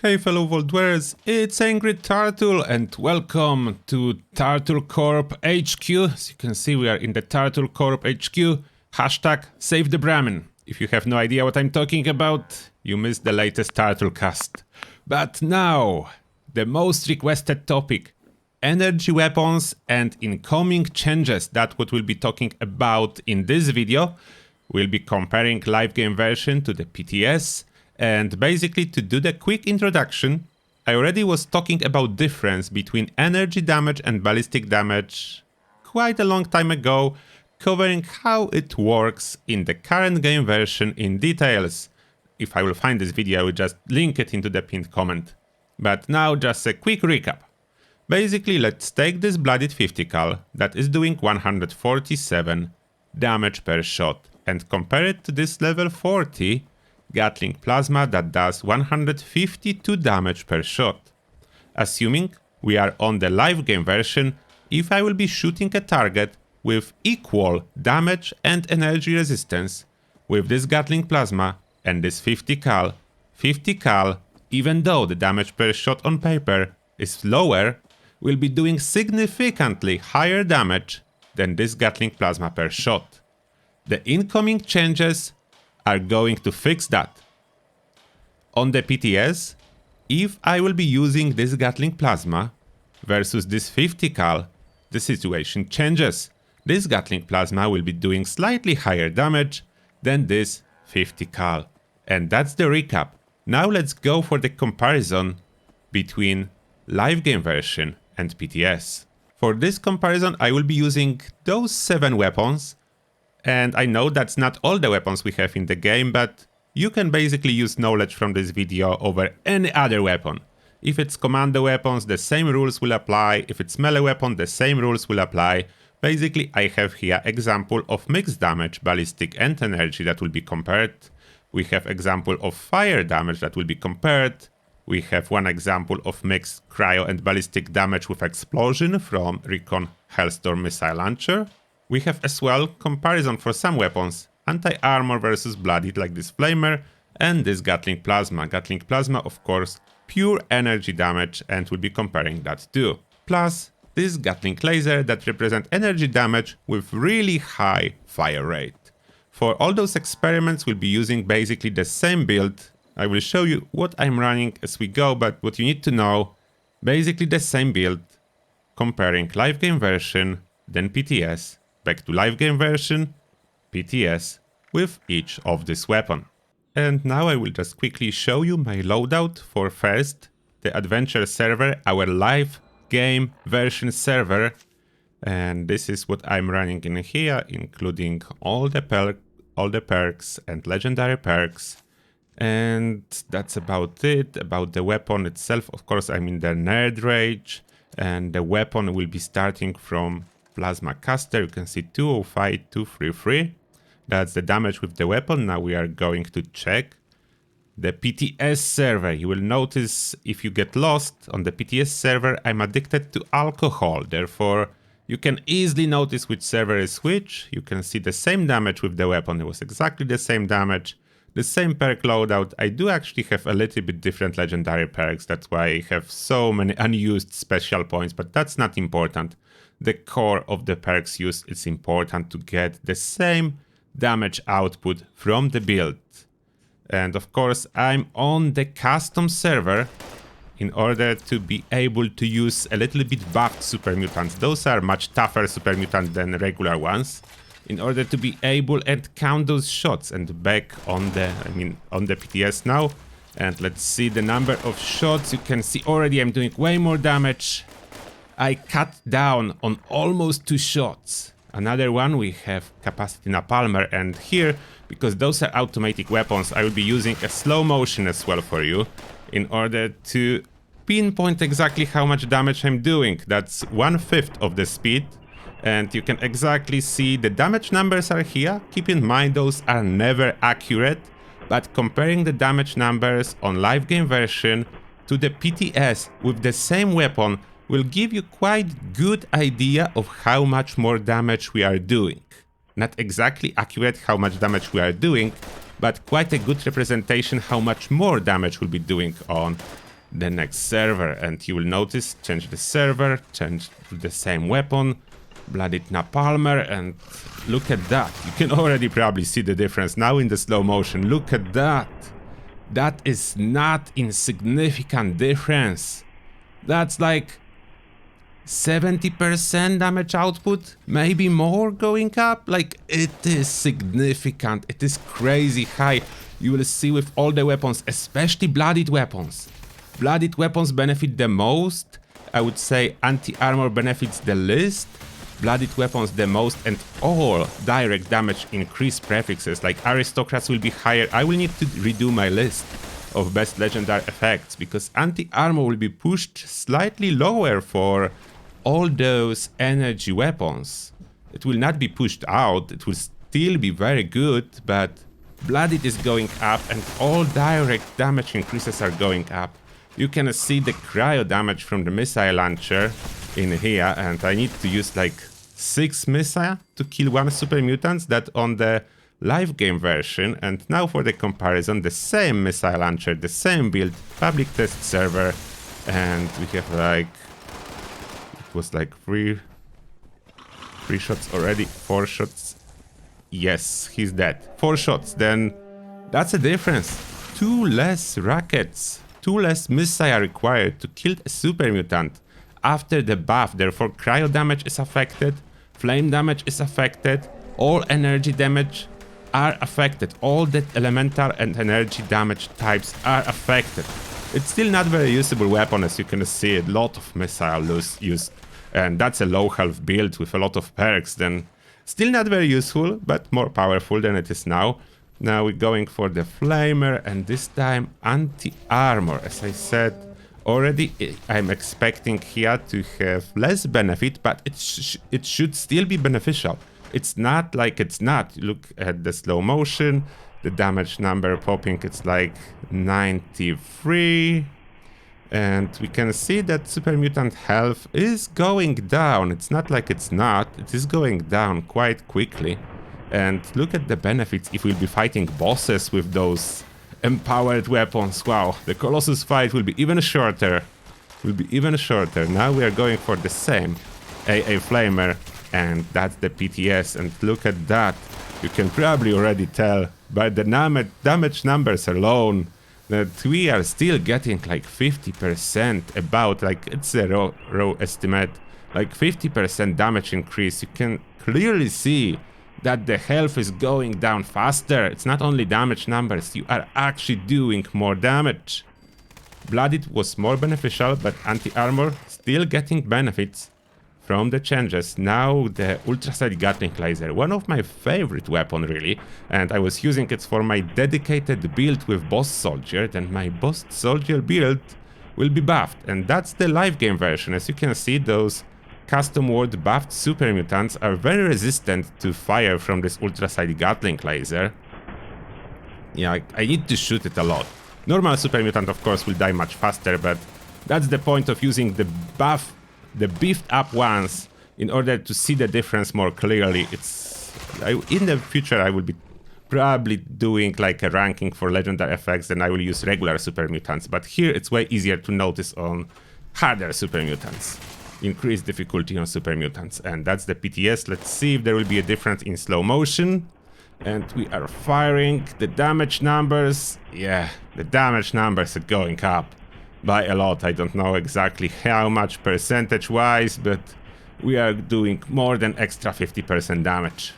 Hey fellow Vault Dwellers, it's Angry Turtle and welcome to Turtle Corp HQ. As you can see, we are in the Turtle Corp HQ. Hashtag save the Brahmin. If you have no idea what I'm talking about, you missed the latest Turtle cast. But now, the most requested topic. Energy weapons and incoming changes. That's what we'll be talking about in this video. We'll be comparing live game version to the PTS. And basically, to do the quick introduction, I already was talking about difference between energy damage and ballistic damage quite a long time ago, covering how it works in the current game version in details. If I will find this video, I will just link it into the pinned comment. But now just a quick recap. Basically, let's take this Blooded 50 cal that is doing 147 damage per shot and compare it to this level 40 Gardeling Plasma that does 152 damage per shot. Assuming we are on the live game version, if I will be shooting a target with equal damage and energy resistance with this Gardeling Plasma and this 50 cal, even though the damage per shot on paper is lower, will be doing significantly higher damage than this Gardeling Plasma per shot. The incoming changes are going to fix that. On the PTS, if I will be using this Gardeling Plasma versus this 50 cal, the situation changes. This Gardeling Plasma will be doing slightly higher damage than this 50 cal. And that's the recap. Now let's go for the comparison between live game version and PTS. For this comparison, I will be using those 7 weapons. And I know that's not all the weapons we have in the game, but you can basically use knowledge from this video over any other weapon. If it's commando weapons, the same rules will apply. If it's melee weapon, the same rules will apply. Basically, I have here example of mixed damage, ballistic and energy that will be compared. We have example of fire damage that will be compared. We have one example of mixed cryo and ballistic damage with explosion from Recon Hellstorm missile launcher. We have as well comparison for some weapons, anti-armor versus blooded like this flamer and this Gardeling Plasma. Gardeling Plasma, of course, pure energy damage, and we'll be comparing that too. Plus this Gatling laser that represent energy damage with really high fire rate. For all those experiments we'll be using basically the same build. I will show you what I'm running as we go, but what you need to know, basically the same build, comparing live game version, then PTS, back to live game version, PTS, with each of this weapon. And now I will just quickly show you my loadout for first, the adventure server, our live game version server. And this is what I'm running in here, including all the perks and legendary perks. And that's about it. About the weapon itself, of course, I'm in the Nerd Rage, and the weapon will be starting from Plasma Caster. You can see 205, 233. That's the damage with the weapon. Now we are going to check the PTS server. You will notice if you get lost on the PTS server, I'm addicted to alcohol. Therefore, you can easily notice which server is which. You can see the same damage with the weapon. It was exactly the same damage. The same perk loadout. I do actually have a little bit different legendary perks. That's why I have so many unused special points, but that's not important. The core of the perks used, it's important to get the same damage output from the build. And of course, I'm on the custom server in order to be able to use a little bit buffed super mutants. Those are much tougher super mutants than regular ones. In order to be able and count those shots, and back on the, on the PTS now. And let's see the number of shots. You can see already I'm doing way more damage. I cut down on almost 2 shots. Another one, we have Capacity Napalmer, and here, because those are automatic weapons, I will be using a slow motion as well for you in order to pinpoint exactly how much damage I'm doing. That's 1/5 of the speed, and you can exactly see the damage numbers are here. Keep in mind those are never accurate, but comparing the damage numbers on live game version to the PTS with the same weapon will give you quite good idea of how much more damage we are doing. Not exactly accurate how much damage we are doing, but quite a good representation how much more damage we'll be doing on the next server. And you will notice, change the server, change to the same weapon, Blooded Napalmer, and look at that. You can already probably see the difference now in the slow motion. Look at that. That is not insignificant difference. That's like 70% damage output, maybe more going up. Like, it is significant. It is crazy high. You will see with all the weapons, especially blooded weapons. Blooded weapons benefit the most. I would say anti-armor benefits the least. Blooded weapons the most, and all direct damage increase prefixes like aristocrats will be higher. I will need to redo my list of best legendary effects because anti-armor will be pushed slightly lower for all those energy weapons. It will not be pushed out, it will still be very good, but blooded is going up and all direct damage increases are going up. You can see the cryo damage from the missile launcher in here, and I need to use like 6 missile to kill 1 super mutant, that on the live game version. And now for the comparison, the same missile launcher, the same build, public test server, and we have like, it was like 3 shots already, 4 shots. Yes, he's dead. 4 shots, then that's a difference. 2 less rockets, 2 less missile required to kill a super mutant after the buff. Therefore cryo damage is affected, flame damage is affected, all energy damage are affected, all the elemental and energy damage types are affected. It's still not very usable weapon, as you can see, a lot of missile used, and that's a low health build with a lot of perks. Then still not very useful, but more powerful than it is now. Now we're going for the flamer, and this time anti-armor. As I said already, I'm expecting here to have less benefit, but it should still be beneficial. It's not like it's not. Look at the slow motion, the damage number popping, it's like 93. And we can see that super mutant health is going down. It's not like it's not. It is going down quite quickly. And look at the benefits if we'll be fighting bosses with those empowered weapons. Wow, the Colossus fight will be even shorter. Now we are going for the same AA Flamer, and that's the PTS. And look at that. You can probably already tell by the damage numbers alone that we are still getting like 50%, about, like, it's a raw estimate, like 50% damage increase. You can clearly see that the health is going down faster. It's not only damage numbers, you are actually doing more damage. Blooded was more beneficial, but anti-armor still getting benefits from the changes. Now the ultrasonic Gardeling laser, one of my favorite weapon really, and I was using it for my dedicated build with boss soldier. Then my boss soldier build will be buffed, and that's the live game version. As you can see, those custom world buffed super mutants are very resistant to fire from this ultrasonic Gardeling laser. Yeah, I need to shoot it a lot. Normal super mutant of course will die much faster, but that's the point of using the beefed up ones in order to see the difference more clearly. In the future I will be probably doing like a ranking for legendary effects, and I will use regular super mutants, but here it's way easier to notice on harder super mutants. Increased difficulty on super mutants, and that's the PTS. Let's see if there will be a difference in slow motion. And we are firing. The damage numbers, yeah, the damage numbers are going up by a lot. I don't know exactly how much percentage wise, but we are doing more than extra 50% damage,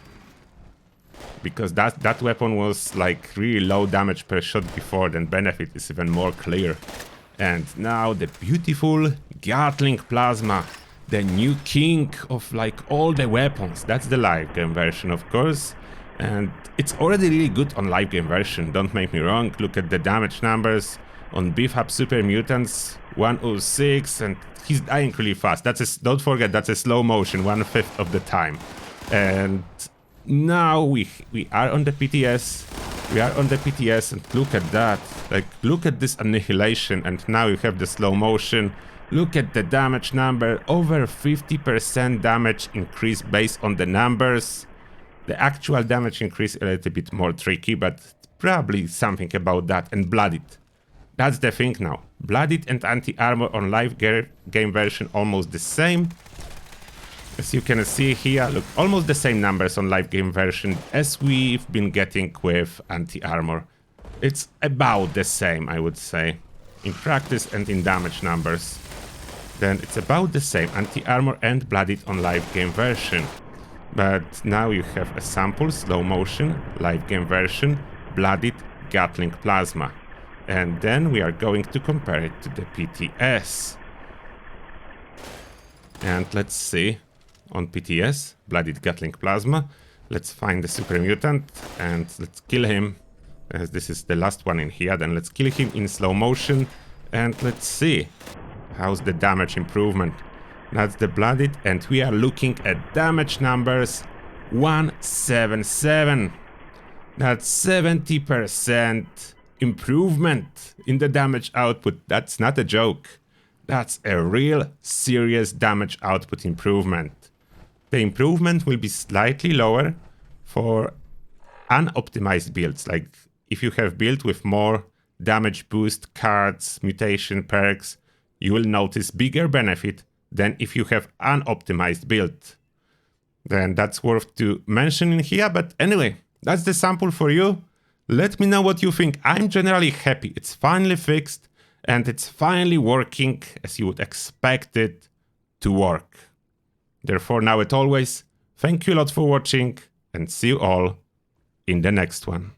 because that weapon was like really low damage per shot before. Then benefit is even more clear. And now the beautiful Gardeling Plasma, the new king of like all the weapons. That's the live game version, of course, and it's already really good on live game version, don't make me wrong. Look at the damage numbers on beef up super mutants, 106, and he's dying really fast. Don't forget, that's a slow motion, 1/5 of the time. And now we are on the PTS. We are on the PTS, and look at that. Like, look at this annihilation, and now you have the slow motion. Look at the damage number, over 50% damage increase based on the numbers. The actual damage increase a little bit more tricky, but Probably something about that, and Blooded. That's the thing now. Blooded and anti-armor on live game version almost the same. As you can see here, look, almost the same numbers on live game version as we've been getting with anti-armor. It's about the same, I would say, in practice and in damage numbers. Then it's about the same, anti-armor and Blooded on live game version. But now you have a sample, slow motion, live game version, Blooded, Gardeling Plasma. And then we are going to compare it to the PTS. And let's see, on PTS, Blooded Gardeling Plasma, let's find the Super Mutant and let's kill him. As this is the last one in here, then let's kill him in slow motion. And let's see, how's the damage improvement. That's the Blooded, and we are looking at damage numbers 177. That's 70% improvement in the damage output. That's not a joke. That's a real serious damage output improvement. The improvement will be slightly lower for unoptimized builds, like if you have build with more damage boost cards, mutation perks, you will notice bigger benefit than if you have unoptimized build. Then that's worth to mention in here, but anyway, that's the sample for you. Let me know what you think. I'm generally happy. It's finally fixed and it's finally working as you would expect it to work. Therefore, now as always, thank you a lot for watching and see you all in the next one.